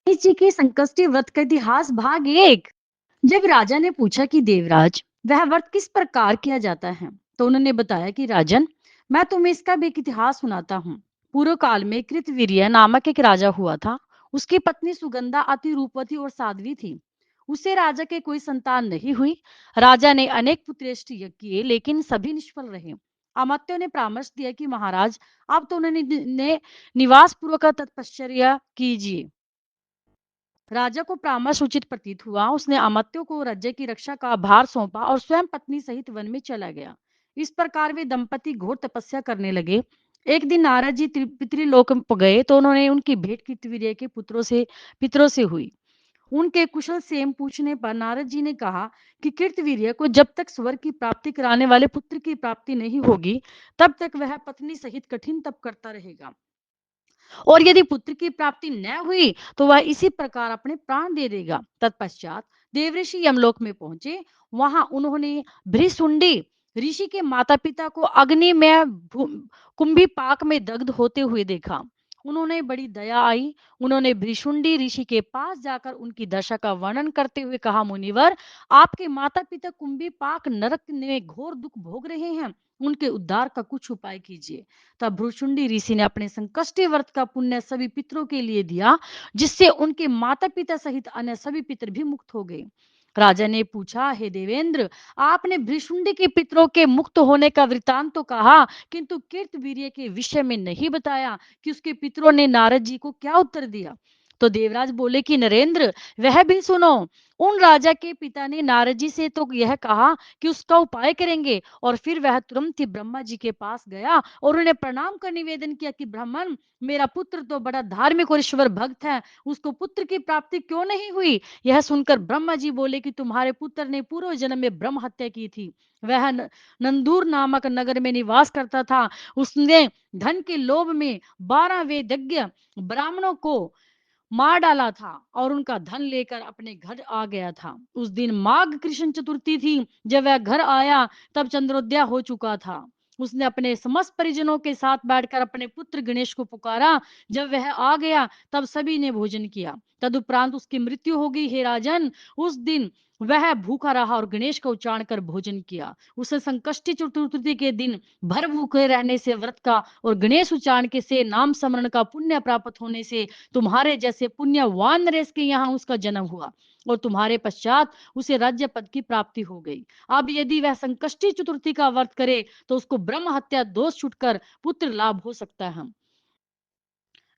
गणेश जी के संकष्टी व्रत का इतिहास भाग एक। जब राजा ने पूछा कि देवराज वह व्रत किस प्रकार किया जाता है, तो उन्होंने बताया कि राजन, मैं तुम्हें इसका भी एक इतिहास सुनाता हूँ। पूर्व काल में कृतवीर्य नामक एक राजा हुआ था। उसकी पत्नी सुगंधा अति रूपवती और साध्वी थी। उससे राजा के कोई संतान नहीं हुई। राजा ने अनेक पुत्रेष्ट यज्ञ किए, लेकिन सभी निष्फल रहे। अमात्यों ने परामर्श दिया कि महाराज, अब तो उन्होंने निवास पूर्वक तपश्चर्या कीजिए। राजा को परामर्श उचित प्रतीत हुआ। उसने अमात्यों को राज्य की रक्षा का भार सौंपा और स्वयं पत्नी सहित वन में चला गया। इस प्रकार वे दंपति घोर तपस्या करने लगे। एक दिन नारद जी पितृलोक गए तो उन्होंने उनकी भेंट कृतवीर्य के पितरों से हुई। उनके कुशल सेम पूछने पर नारद जी ने कहा कि कृतवीर्य को जब तक स्वर्ग की प्राप्ति कराने वाले पुत्र की प्राप्ति नहीं होगी, तब तक वह पत्नी सहित कठिन तप करता रहेगा, और यदि पुत्र की प्राप्ति न हुई तो वह इसी प्रकार अपने प्राण दे देगा। तत्पश्चात देवऋषि यमलोक में पहुंचे। वहां उन्होंने भृशुंडी ऋषि के माता पिता को अग्नि में कुंभी पाक में दग्ध होते हुए देखा। उन्होंने बड़ी दया आई। उन्होंने भृशुंडी ऋषि के पास जाकर उनकी दशा का वर्णन करते हुए कहा, मुनिवर, आपके माता पिता कुंभी पाक नरक में घोर दुख भोग रहे हैं। उनके उद्धार का कुछ उपाय कीजिए। तब भ्रुशुंडी ऋषि ने अपने संकष्टी व्रत का पुण्य सभी पितरों के लिए दिया, जिससे उनके माता पिता सहित अन्य सभी पितर भी मुक्त हो गए। राजा ने पूछा, हे देवेंद्र, आपने भ्रुशुंडी के पितरों के मुक्त होने का वृतांत तो कहा, किंतु कीर्तवीर्य के विषय में नहीं बताया कि उसके पितरों ने नारद जी को क्या उत्तर दिया। तो देवराज बोले कि नरेंद्र, वह भी सुनो। उन राजा के पिता ने नारद जी से तो यह कहा कि उसका उपाय करेंगे, और फिर वह तुरंत ही ब्रह्मा जी के पास गया और उन्हें प्रणाम कर निवेदन किया कि ब्राह्मण, मेरा पुत्र तो बड़ा धार्मिक और ईश्वर भक्त है, उसको पुत्र की प्राप्ति क्यों नहीं हुई। यह सुनकर ब्रह्मा जी बोले कि तुम्हारे पुत्र ने पूर्व जन्म में ब्रह्म हत्या की थी। वह नंदूर नामक नगर में निवास करता था। उसने धन के लोभ में 12 वेदज्ञ ब्राह्मणों को मार डाला था और उनका धन लेकर अपने घर आ गया था। उस दिन माघ कृष्ण चतुर्थी थी। जब वह घर आया तब चंद्रोदय हो चुका था। उसने अपने समस्त परिजनों के साथ बैठकर अपने पुत्र गणेश को पुकारा। जब वह आ गया तब सभी ने भोजन किया। तदुपरांत उसकी मृत्यु हो गई। हे राजन, उस दिन वह भूखा रहा और गणेश का उच्चारण कर भोजन किया। उसे संकष्टी चतुर्थी के दिन भर भूखे रहने से व्रत का और गणेश उच्चारण के से नाम स्मरण का पुण्य प्राप्त होने से तुम्हारे जैसे पुण्यवान नरेश के यहाँ उसका जन्म हुआ, और तुम्हारे पश्चात उसे राज्य पद की प्राप्ति हो गई। अब यदि वह संकष्टी चतुर्थी का व्रत करे तो उसको ब्रह्म हत्या दोष छूटकर पुत्र लाभ हो सकता है।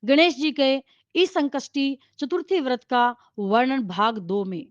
गणेश जी के इस संकष्टी चतुर्थी व्रत का वर्णन भाग 2 में।